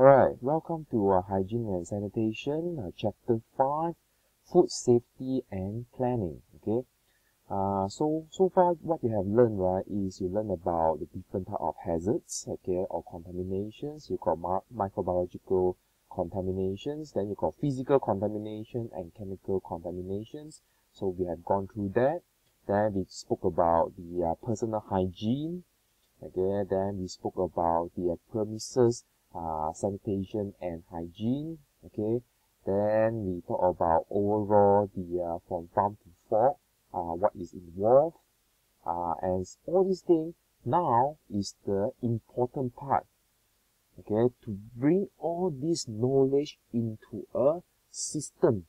Alright, welcome to Hygiene and Sanitation, Chapter 5, Food Safety and Planning. Okay, so far what you have learned, right, is you learn about the different type of hazards, okay, or contaminations. You got microbiological contaminations, then you got physical contamination and chemical contaminations. So we have gone through that. Then we spoke about the personal hygiene. Okay, then we spoke about the premises sanitation and hygiene. Okay, then we talk about overall the from farm to fork, what is involved, and all these things now is the important part. Okay, to bring all this knowledge into a system.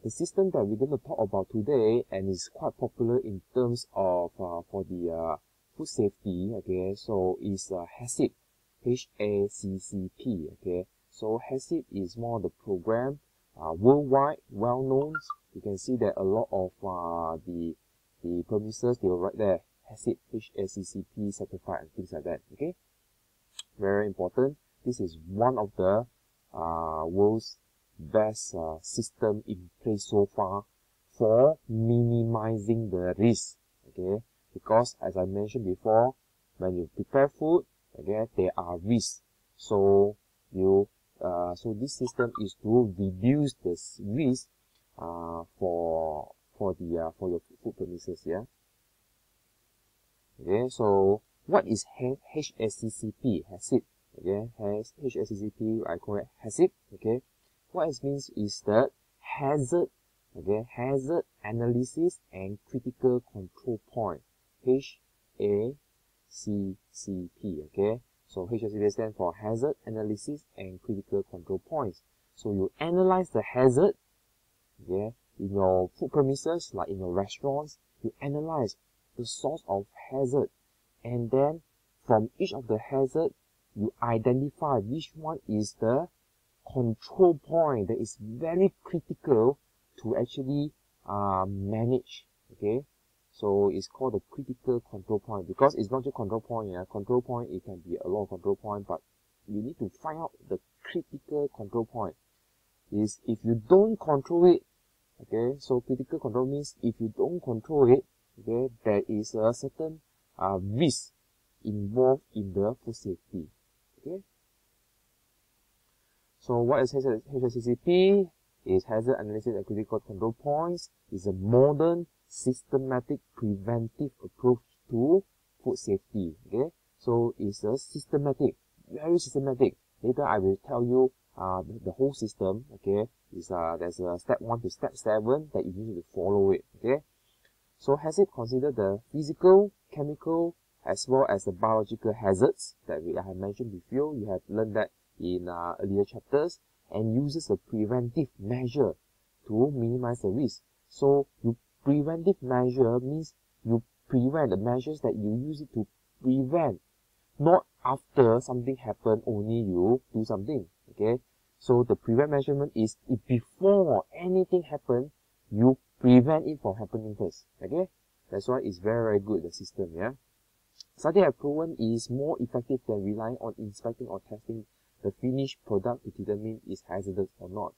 The system that we're going to talk about today, and is quite popular in terms of for the food safety. Okay, so is HACCP. HACCP. Okay, so HACCP is one of the program worldwide, well known. You can see that a lot of the premises, they will write there HACCP, HACCP certified and things like that. Okay, very important. This is one of the world's best system in place so far for minimizing the risk. Okay, because as I mentioned before, when you prepare food, okay, there are risks. So so this system is to reduce the risk for your food premises. Yeah. Okay, so what is HACCP? HACCP. Okay, HACCP, I call it HACCP. Okay, what it means is that hazard. Okay, hazard analysis and critical control point. HACCP. Okay, so HACCP stands for hazard analysis and critical control points. So you analyze the hazard. Okay, in your food premises, like in your restaurants, you analyze the source of hazard, and then from each of the hazard, you identify which one is the control point that is very critical to actually manage. Okay, so it's called the critical control point, because it's not just control point. Yeah, control point, it can be a lot of control point, but you need to find out the critical control point. Is if you don't control it, okay, so critical control means if you don't control it, okay, there is a certain risk involved in the food safety. Okay, so what is HACCP? Is hazard analysis and critical control points. Is a modern systematic preventive approach to food safety. Okay, so it's a systematic, very systematic. Later I will tell you the whole system. Okay, is there's a step 1 to step 7 that you need to follow it. Okay, so HACCP consider the physical, chemical, as well as the biological hazards that I have mentioned with you. You have learned that in earlier chapters, and uses a preventive measure to minimize the risk. So preventive measure means you prevent the measures that you use it to prevent, not after something happened only you do something. Okay, so the prevent measurement is if before anything happen, you prevent it from happening first. Okay, that's why it's very good, the system. Yeah, study have proven is more effective than relying on inspecting or testing the finished product to determine is hazardous or not.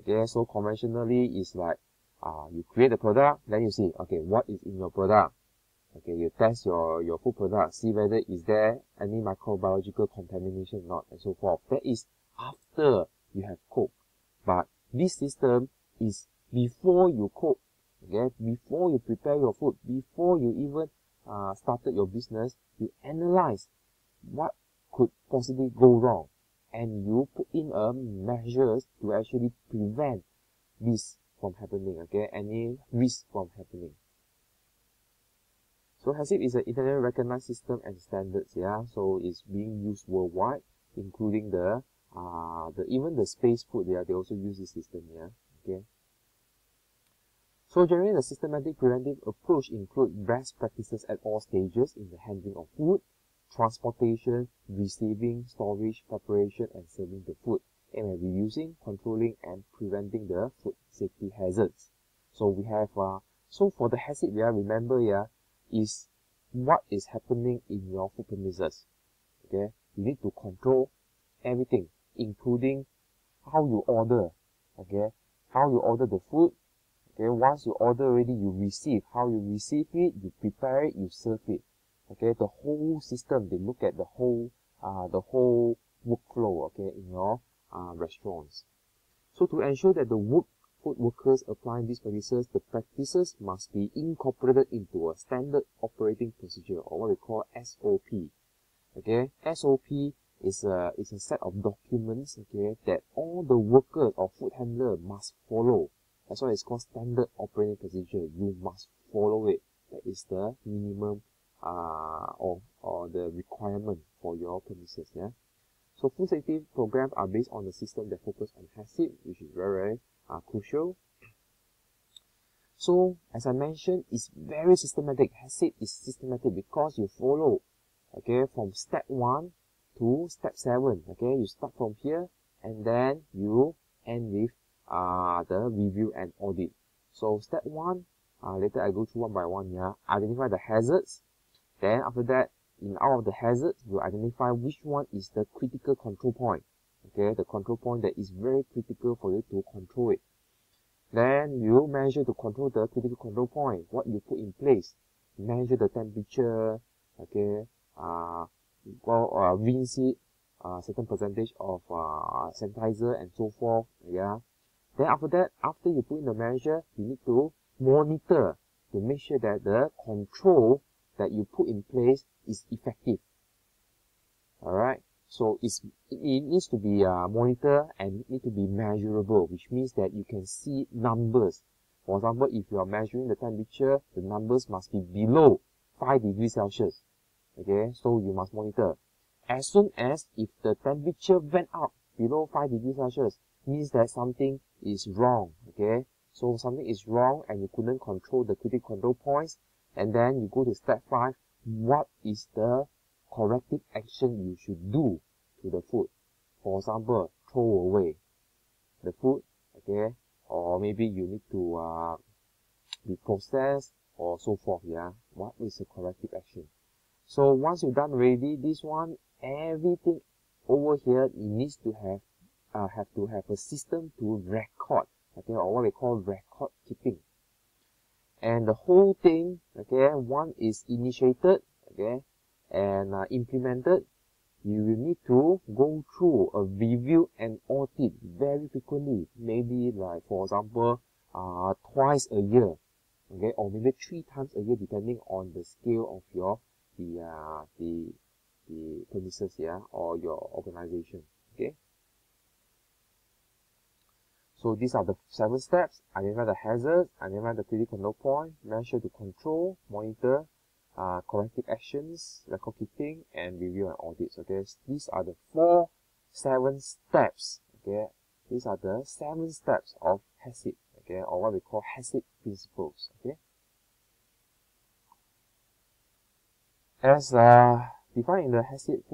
Okay, so conventionally is like you create the product, then you see, okay, what is in your product. Okay, you test your food product, see whether is there any microbiological contamination or not, and so forth. That is after you have cooked. But this system is before you cook. Okay, before you prepare your food, before you even started your business, you analyze what could possibly go wrong, and you put in measures to actually prevent this from happening. Okay, any risk from happening. So HACCP is an internationally recognized system and standards. Yeah, so it's being used worldwide, including the even the space food. Yeah, they also use this system. Yeah, okay. So generally, the systematic preventive approach includes best practices at all stages in the handling of food, transportation, receiving, storage, preparation, and serving the food, and at reducing, controlling, and preventing the food safety hazards. So we have so for the HACCP, yeah, remember, yeah, is what is happening in your food premises. Okay, you need to control everything, including how you order, okay, how you order the food, okay, once you order already, you receive, how you receive it, you prepare it, you serve it, okay, the whole system, they look at the whole workflow, okay, in your restaurants. So to ensure that the food workers applying these practices, the practices must be incorporated into a standard operating procedure, or what we call SOP. Okay, SOP is a set of documents, okay, that all the workers or food handler must follow. That's why it's called standard operating procedure. You must follow it. That is the minimum or the requirement for your premises. Yeah. So food safety programs are based on the system that focus on HACCP, which is very crucial. So as I mentioned, it's very systematic. HACCP is systematic because you follow, okay, from step 1 to step 7. Okay, you start from here and then you end with the review and audit. So step 1, later I go through one by one. Yeah, identify the hazards. Then after that, out of the hazards, you identify which one is the critical control point. Okay, the control point that is very critical for you to control it. Then you measure to control the critical control point. What you put in place, measure the temperature. Okay, rinse it, certain percentage of sanitizer and so forth. Yeah. Then after that, after you put in the measure, you need to monitor to make sure that the control that you put in place is effective. Alright, so it needs to be monitored and it needs to be measurable, which means that you can see numbers. For example, if you are measuring the temperature, the numbers must be below 5 degrees Celsius. Okay, so you must monitor. As soon as if the temperature went up below 5 degrees Celsius, means that something is wrong. Okay, so something is wrong and you couldn't control the critical control points. And then you go to step 5, what is the corrective action you should do to the food? For example, throw away the food, okay, or maybe you need to be processed or so forth. Yeah, what is the corrective action? So once you've done already this one, everything over here, it needs to have a system to record, okay, or what we call record keeping. And the whole thing, okay, one is initiated, okay, and implemented, you will need to go through a review and audit very frequently, maybe like, for example, twice a year, okay, or maybe 3 times a year, depending on the scale of your the premises, yeah, or your organization. Okay, so these are the 7 steps: identify the hazards, identify the critical control point, measure to control, monitor, corrective actions, record keeping, and review and audits. Okay, these are the 7 steps. Okay, these are the 7 steps of HACCP. Okay, or what we call HACCP principles. Okay. As defined in the HACCP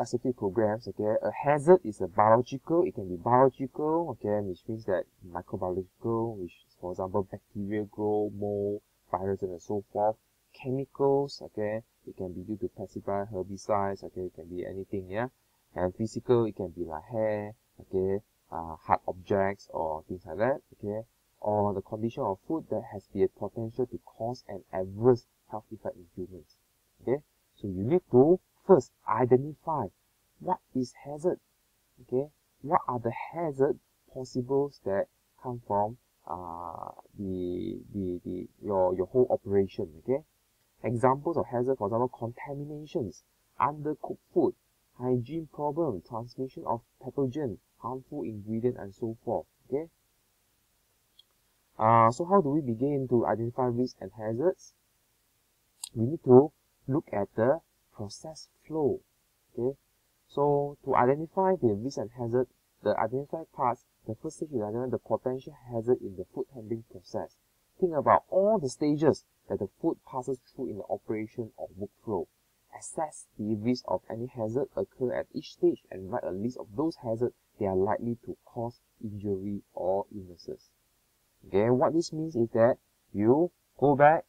safety programs, okay, a hazard is a biological. It can be biological, okay, which means that microbiological, which is, for example, bacteria grow, mold, virus, and so forth. Chemicals, okay, it can be due to pesticide, herbicides, okay, it can be anything, yeah. And physical, it can be like hair, okay, hard objects or things like that, okay. Or the condition of food that has the potential to cause an adverse health effect in humans. Okay, so you need to first identify what is hazard. Okay, what are the hazard possibles that come from your whole operation. Okay, examples of hazard, for example, contaminations, undercooked food, hygiene problem, transmission of pathogen, harmful ingredient, and so forth. Okay, so how do we begin to identify risks and hazards? We need to look at the process flow. Okay, so to identify the risk and hazard, the identified parts, the first stage is identify the potential hazard in the food handling process. Think about all the stages that the food passes through in the operation or workflow. Assess the risk of any hazard occur at each stage and write a list of those hazards that are likely to cause injury or illnesses. Okay, what this means is that you go back,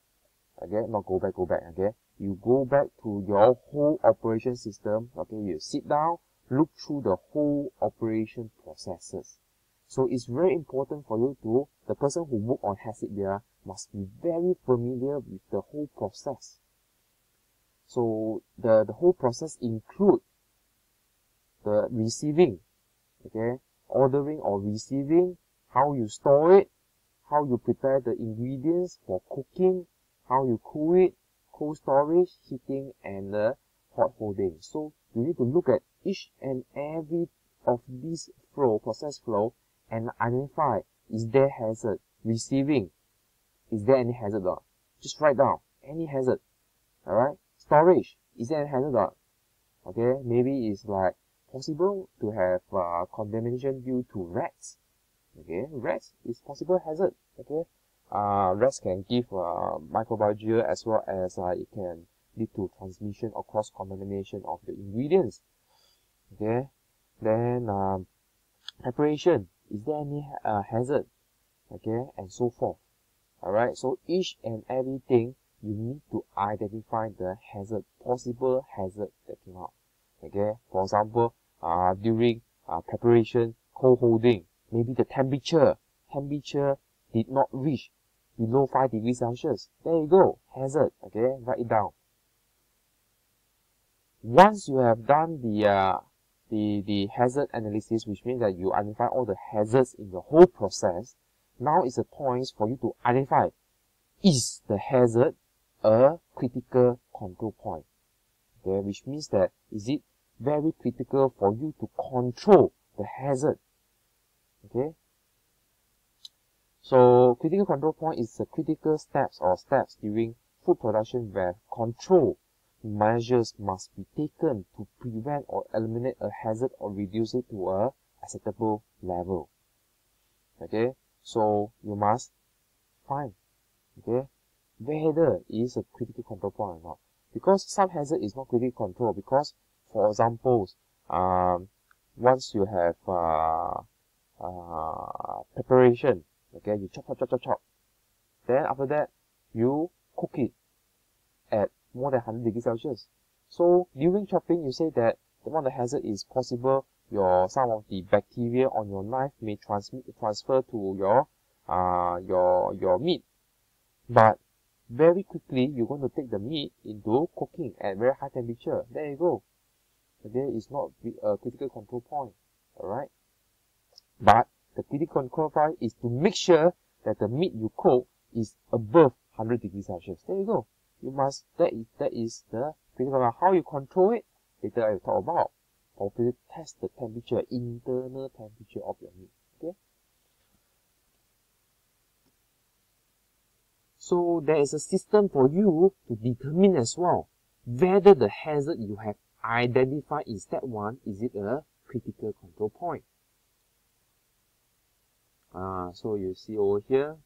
okay, not go back, okay, you go back to your whole operation system, okay, you sit down, look through the whole operation processes. So it's very important for you to, the person who work on hazard there must be very familiar with the whole process. So the whole process include the receiving, okay, ordering or receiving, how you store it, how you prepare the ingredients for cooking, how you cool it, cold storage, heating, and the hot holding. So you need to look at each and every of these process flow, and identify, is there hazard? Receiving, is there any hazard? Just write down any hazard. Alright, storage, is there any hazard? Okay, maybe it's like possible to have contamination due to rats. Okay, rats is possible hazard. Okay, rats can give microbial as well as it can lead to transmission or cross contamination of the ingredients. Okay, then preparation, is there any hazard? Okay, and so forth. Alright, so each and everything you need to identify the hazard, possible hazard that came out. Okay, for example, during preparation, cold holding, maybe the temperature did not reach below 5 degrees Celsius. There you go, hazard. Okay, write it down. Once you have done the hazard analysis, which means that you identify all the hazards in the whole process, now is the point for you to identify, is the hazard a critical control point? Okay, which means that is it very critical for you to control the hazard? Okay, so critical control point is the critical steps during food production where control measures must be taken to prevent or eliminate a hazard or reduce it to a acceptable level. Okay, so you must find, okay, whether it is a critical control point or not. Because some hazard is not critical control, because for example, once you have preparation, okay, you chop, then after that you cook it at more than 100 degrees Celsius. So during chopping, you say that one of the hazard is possible some of the bacteria on your knife may transfer to your meat. But very quickly you're going to take the meat into cooking at very high temperature. There you go. Okay, it's not a critical control point. Alright? But the critical control point is to make sure that the meat you cook is above 100 degrees Celsius. There you go. You must, that is the critical control. How you control it, later I will talk about. Or test the temperature, internal temperature of your meat. Okay? So there is a system for you to determine as well whether the hazard you have identified in step 1, is it a critical control point. So you see over here.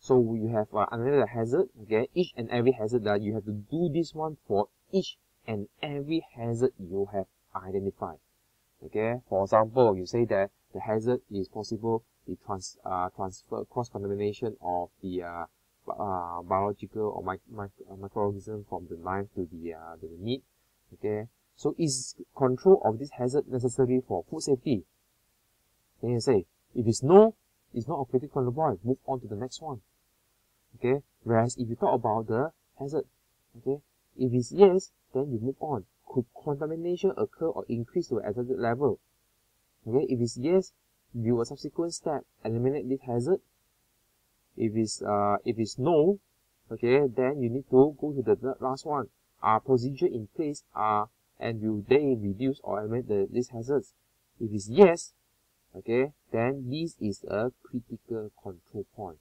So you have another hazard, okay, each and every hazard that you have to do this one for each and every hazard you have identified. Okay, for example, you say that the hazard is possible the transfer cross-contamination of the biological or microorganism from the knife to the meat. Okay, so is control of this hazard necessary for food safety? Then you say, if it's no, it's not a critical control point, move on to the next one. Okay, whereas if you talk about the hazard, okay, if it's yes, then you move on. Could contamination occur or increase to an accepted level? Okay, if it's yes, do a subsequent step, eliminate this hazard. If it's no, okay, then you need to go to the last one. Are procedure in place and will they reduce or eliminate these hazards? If it's yes, okay, then this is a critical control point.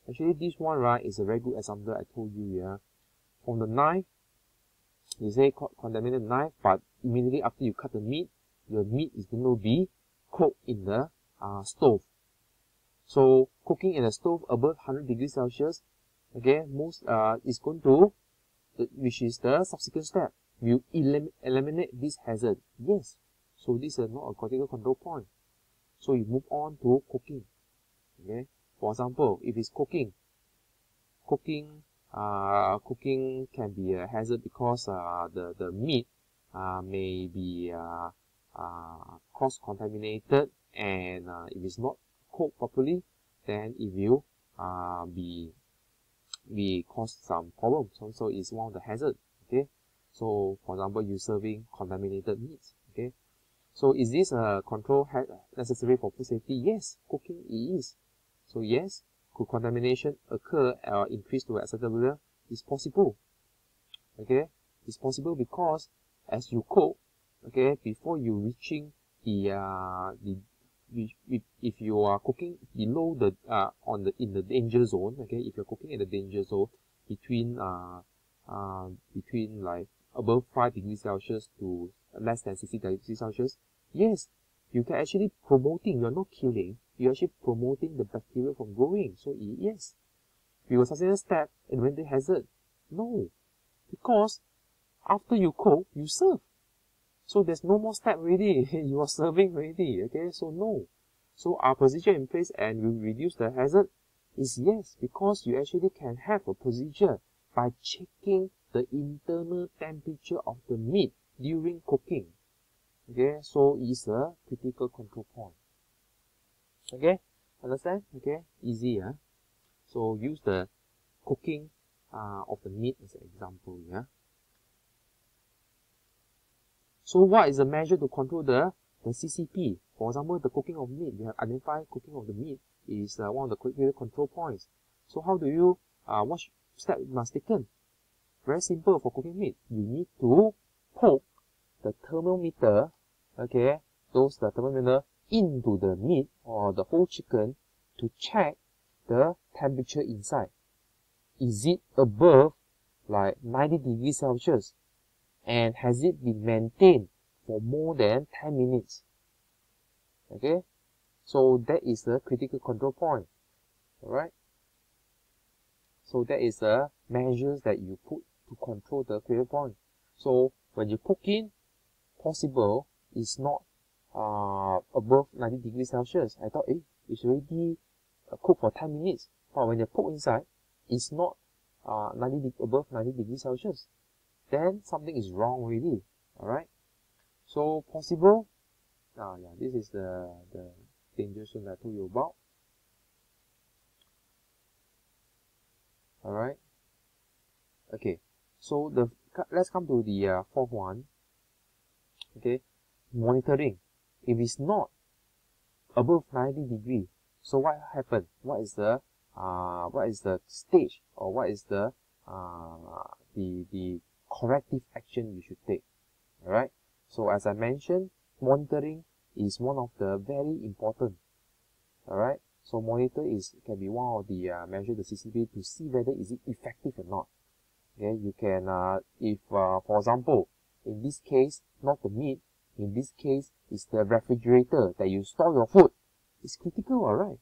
Actually, this one, right, is a very good example I told you, yeah. From the knife, you say contaminated knife, but immediately after you cut the meat is going to be cooked in the stove. So cooking in a stove above 100 degrees Celsius, okay, is going to, which is the subsequent step, will eliminate this hazard. Yes. So this is not a critical control point. So you move on to cooking. Okay. For example, if it's cooking can be a hazard because the meat may be cross-contaminated, and if it's not cooked properly, then it will be cause some problems. So it's one of the hazards. Okay, so for example, you serving contaminated meats. Okay, so is this a control necessary for food safety? Yes, cooking is. So yes, could contamination occur or increase to acceptable level? It's possible. Okay, it's possible because as you cook, okay, before you reaching if you are cooking below the in the danger zone, okay, if you're cooking in the danger zone between like above 5 degrees Celsius to less than 60 degrees Celsius, yes, you can actually promoting, you're not killing, you're actually promoting the bacteria from growing. So yes, we will successful step environmental hazard. No, because after you cook, you serve. So there's no more step already. You are serving already. Okay, so no. So our procedure in place and will reduce the hazard is yes, because you actually can have a procedure by checking the internal temperature of the meat during cooking. Okay, so it's a critical control point. Okay, understand? Okay, easy, huh? So use the cooking of the meat as an example, yeah. So what is the measure to control the CCP? For example, the cooking of meat. You have identified cooking of the meat is one of the critical control points. So how do you, what step must taken? Very simple for cooking meat. You need to poke the thermometer, okay, the thermometer into the meat or the whole chicken to check the temperature inside. Is it above like 90 degrees Celsius? And has it been maintained for more than 10 minutes? Okay, so that is the critical control point. Alright, so that is the measures that you put to control the critical point. So when you cook in, possible is not above 90 degrees Celsius. I thought, it's already cooked for 10 minutes. But when you poke inside, it's not above 90 degrees Celsius. Then something is wrong already. Alright, so possible, yeah, this is the danger zone that I told you about. Alright, okay, so let's come to the fourth one. Okay, monitoring. If it's not above 90 degrees, so what happened? What is the stage, or what is the corrective action you should take? Alright, so as I mentioned, monitoring is one of the very important. Alright, so monitor can be one of the measure the CCP to see whether is it effective or not. Okay, you can if for example, in this case, not the meat, in this case is the refrigerator that you store your food. It's critical, alright.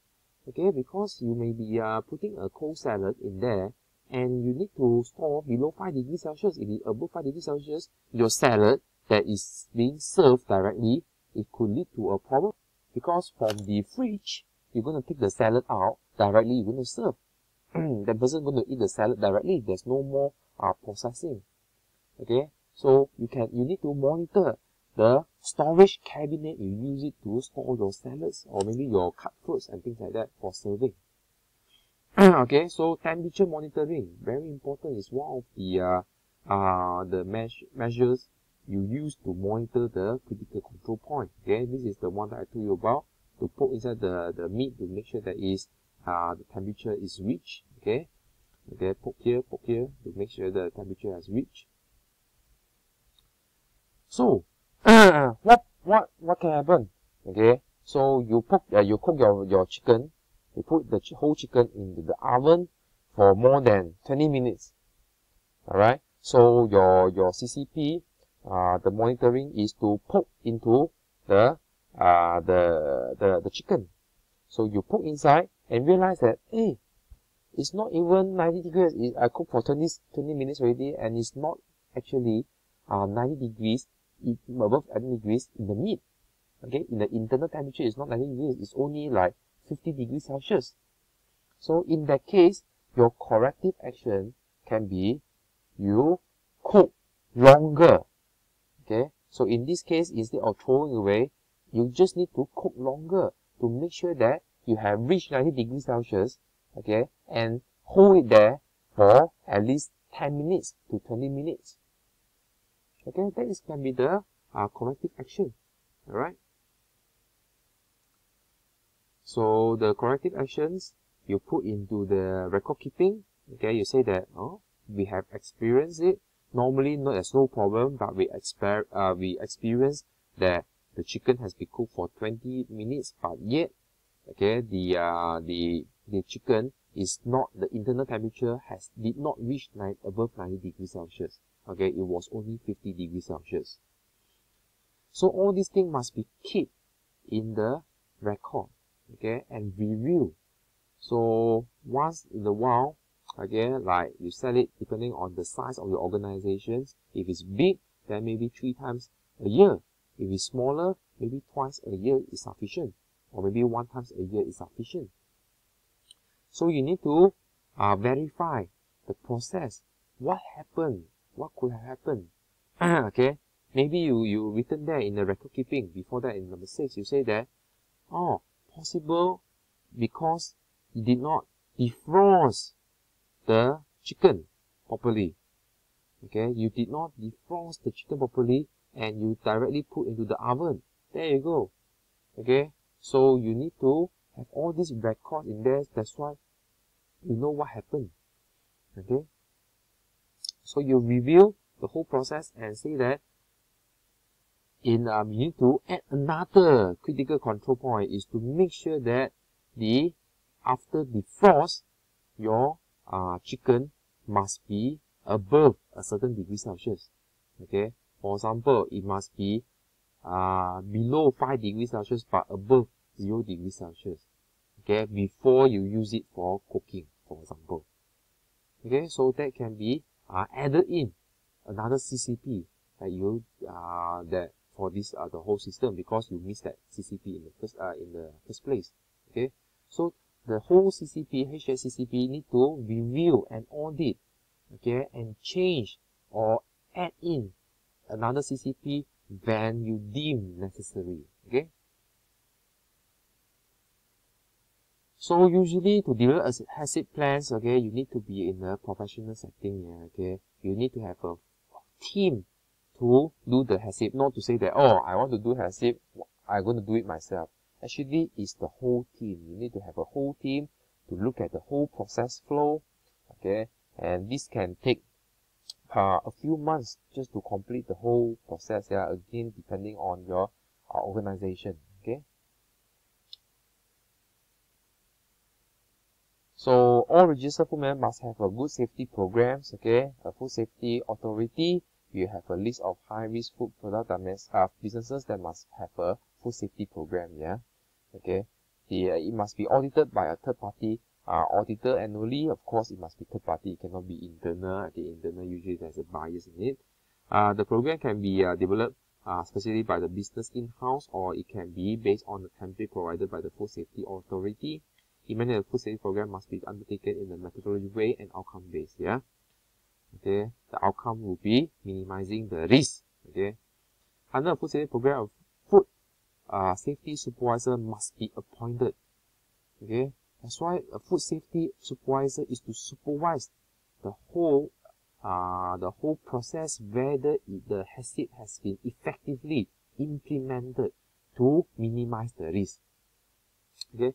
Okay, because you may be putting a cold salad in there, and you need to store below 5 degrees Celsius. If it's above 5 degrees Celsius, your salad that is being served directly, it could lead to a problem. Because from the fridge, you're going to take the salad out directly, you're going to serve. The person is going to eat the salad directly. There's no more processing. Okay, so you need to monitor the storage cabinet you use it to store your salads, or maybe your cut fruits and things like that for serving. Okay, so temperature monitoring, very important, is one of the measures you use to monitor the critical control point. Okay, this is the one that I told you about, to poke inside the meat to make sure that the temperature is reached. Okay, poke here to make sure the temperature has reached. So what can happen? Okay, so you cook your chicken. You put the whole chicken into the oven for more than 20 minutes. Alright, so your CCP, the monitoring is to poke into the chicken. So you poke inside and realize that, hey, it's not even 90 degrees. I cooked for 20 minutes already, and it's not actually 90 degrees, above 90 degrees in the meat. Okay, in the internal temperature, it's not 90 degrees. It's only like 50 degrees Celsius. So in that case, your corrective action can be you cook longer Okay, so in this case, instead of throwing away, you just need to cook longer to make sure that you have reached 90 degrees Celsius, okay, and hold it there for at least 10 minutes to 20 minutes. Okay, that is can be the corrective action. Alright. So the corrective actions you put into the record keeping. Okay, you say that, oh, we have experienced it. Normally, there's no problem, but we experience that the chicken has been cooked for 20 minutes, but yet, okay, the chicken is not, the internal temperature did not reach above 90 degrees Celsius. Okay, it was only 50 degrees Celsius. So all these things must be kept in the record, okay, and review. So once in a while, again, like you sell it depending on the size of your organizations. If it's big, then maybe 3 times a year. If it's smaller, maybe twice a year is sufficient, or maybe 1 time a year is sufficient. So you need to verify the process. What happened? What could have happened? Okay, maybe you written there in the record keeping. Before that, in number 6, you say that, oh, possible because you did not defrost the chicken properly. Okay, you did not defrost the chicken properly and you directly put into the oven. There you go. Okay, so you need to have all these records in there. That's why you know what happened. Okay, so you review the whole process and say that you need to add another critical control point is to make sure that after defrost, your chicken must be above a certain degree Celsius. Okay, for example, it must be below 5 degrees Celsius but above 0 degrees Celsius. Okay, before you use it for cooking, for example. Okay, so that can be added in another CCP that that for this the whole system, because you missed that CCP in the first place. Okay, so the whole CCP, HACCP, need to review and audit, okay, and change or add in another CCP when you deem necessary. Okay. So usually to develop HACCP plans, okay, you need to be in a professional setting. Yeah, okay, you need to have a team to do the HACCP. Not to say that, oh, I want to do HACCP, I'm going to do it myself. Actually, it's the whole team. You need to have a whole team to look at the whole process flow, okay, and this can take a few months just to complete the whole process. Yeah, again, depending on your organization. Okay. So all registered foodmen must have a good safety programs. Okay, a food safety authority. You have a list of high-risk food product businesses that must have a food safety program. Yeah. Okay. It must be audited by a third party auditor annually. Of course, it must be third party. It cannot be internal. Okay, internal usually there's a bias in it. The program can be developed specifically by the business in-house, or it can be based on the template provided by the food safety authority. Even the food safety program must be undertaken in a methodology way and outcome based. Yeah. Okay. The outcome will be minimizing the risk. Okay. Under a food safety program, a food safety supervisor must be appointed. Okay. That's why a food safety supervisor is to supervise the whole process, whether the HACCP has been effectively implemented to minimize the risk. Okay.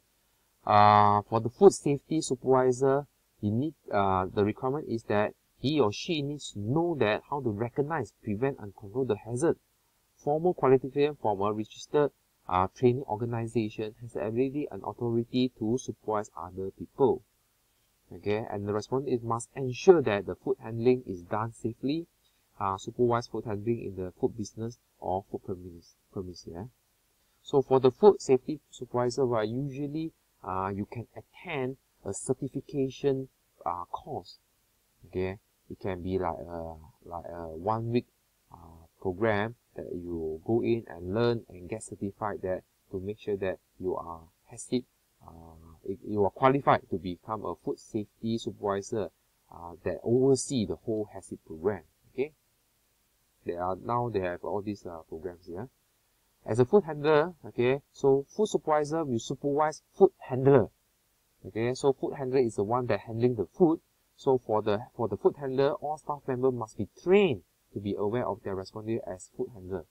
For the food safety supervisor, the requirement is that he or she needs to know that how to recognize, prevent, and control the hazard. Formal qualification from a registered training organization has the ability and authority to supervise other people. Okay, and the respondent must ensure that the food handling is done safely, supervise food handling in the food business or food premise. Yeah. So for the food safety supervisor, usually you can attend a certification course. Okay, it can be like a 1 week program that you go in and learn and get certified, that to make sure that you are HACCP, you are qualified to become a food safety supervisor that oversee the whole HACCP program. Okay, they have all these programs here. As a food handler, okay, so food supervisor will supervise food handler. Okay, so food handler is the one that handling the food. So for the food handler, all staff members must be trained to be aware of their responsibility as food handler.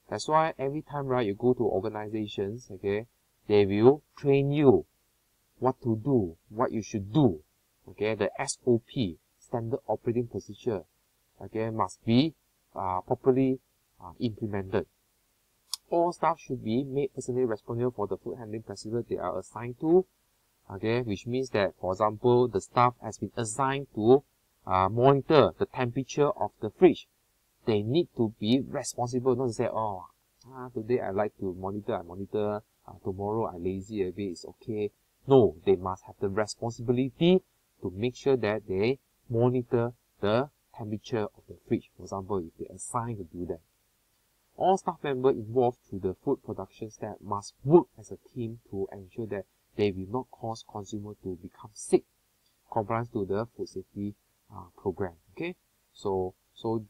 That's why every time, right, you go to organizations, okay, they will train you what to do, what you should do. Okay, the SOP, standard operating procedure, okay, must be properly implemented. All staff should be made personally responsible for the food handling procedure they are assigned to. Okay, which means that, for example, the staff has been assigned to monitor the temperature of the fridge. They need to be responsible, not to say, oh, today I like to monitor, I monitor, tomorrow I lazy a bit, it's okay. No, they must have the responsibility to make sure that they monitor the temperature of the fridge, for example, if they're assigned to do that. All staff members involved through the food production step must work as a team to ensure that they will not cause consumers to become sick, compliance to the food safety program. Okay, so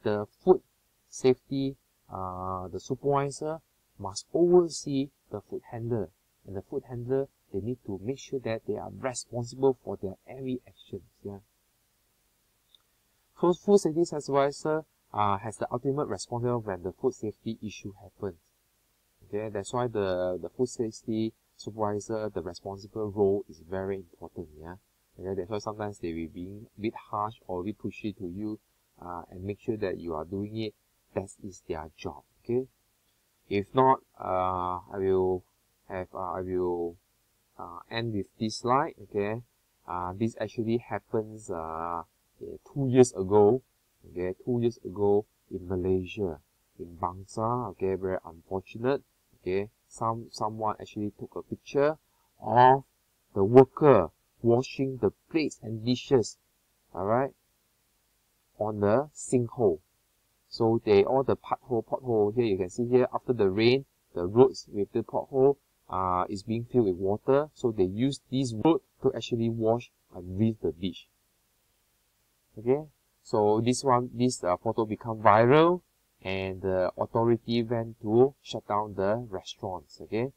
the food safety, the supervisor must oversee the food handler, and the food handler, they need to make sure that they are responsible for their every actions. Yeah. So food safety supervisor has the ultimate responsibility when the food safety issue happens. Okay, that's why the food safety supervisor, the responsible role is very important. Yeah, okay, that's why sometimes they will be a bit harsh or a bit pushy to you, and make sure that you are doing it. That is their job. Okay, if not, I will end with this slide. Okay, this actually happens 2 years ago. Okay, 2 years ago in Malaysia, in Bangsa. Okay, very unfortunate. Okay, someone actually took a picture of the worker washing the plates and dishes, all right, on the sinkhole. So all the pothole here, you can see here, after the rain, the roads with the pothole is being filled with water. So they use this road to actually wash and rinse the dish. Okay, so this photo become viral, and the authority went to shut down the restaurants. Okay,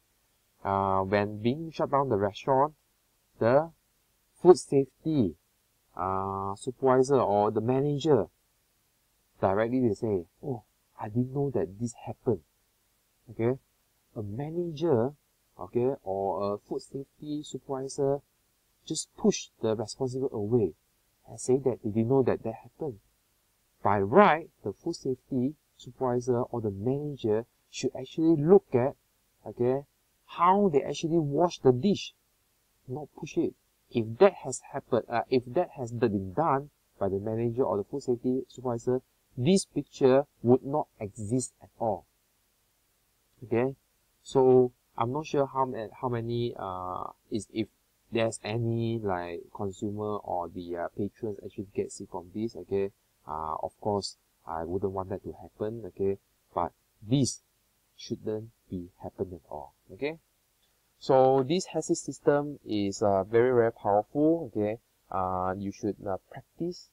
when being shut down the restaurant, the food safety supervisor or the manager directly they say, oh, I didn't know that this happened. Okay, a manager, okay, or a food safety supervisor just push the responsible away and say that they didn't know that that happened. By right, the food safety supervisor or the manager should actually look at, okay, how they actually wash the dish, not push it. If that has happened, if that has been done by the manager or the food safety supervisor, this picture would not exist at all. Okay, so I'm not sure how many if there's any like consumer or the patrons actually get sick from this. Okay, of course I wouldn't want that to happen. Okay, but this shouldn't be happen at all. Okay, so this HACCP system is very powerful. Okay, you should practice.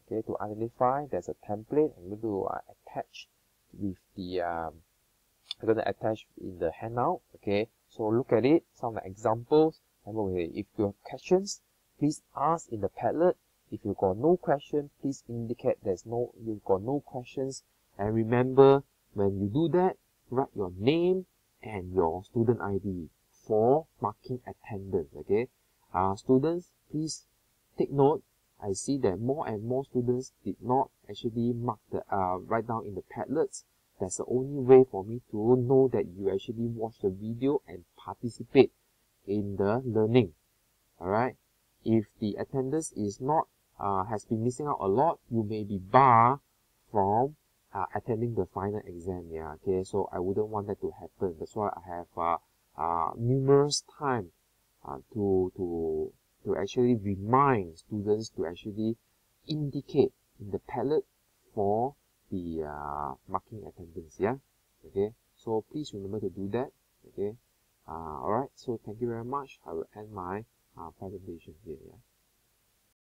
Okay, to identify there's a template. I'm going to attach with the I'm going to attach in the handout. Okay, so look at it, some examples. And if you have questions, please ask in the Padlet. If you got no question, please indicate you've got no questions. And remember, when you do that, write your name and your student ID for marking attendance. Okay, students, please take note. I see that more and more students did not actually mark the write down in the Padlets. That's the only way for me to know that you actually watch the video and participate in the learning. Alright, if the attendance is not has been missing out a lot, you may be barred from attending the final exam. Yeah, okay, so I wouldn't want that to happen. That's why I have numerous times to actually remind students to actually indicate in the Padlet for the marking attendance. Yeah, okay, so please remember to do that. Okay, alright, so thank you very much. I will end my presentation here. Yeah.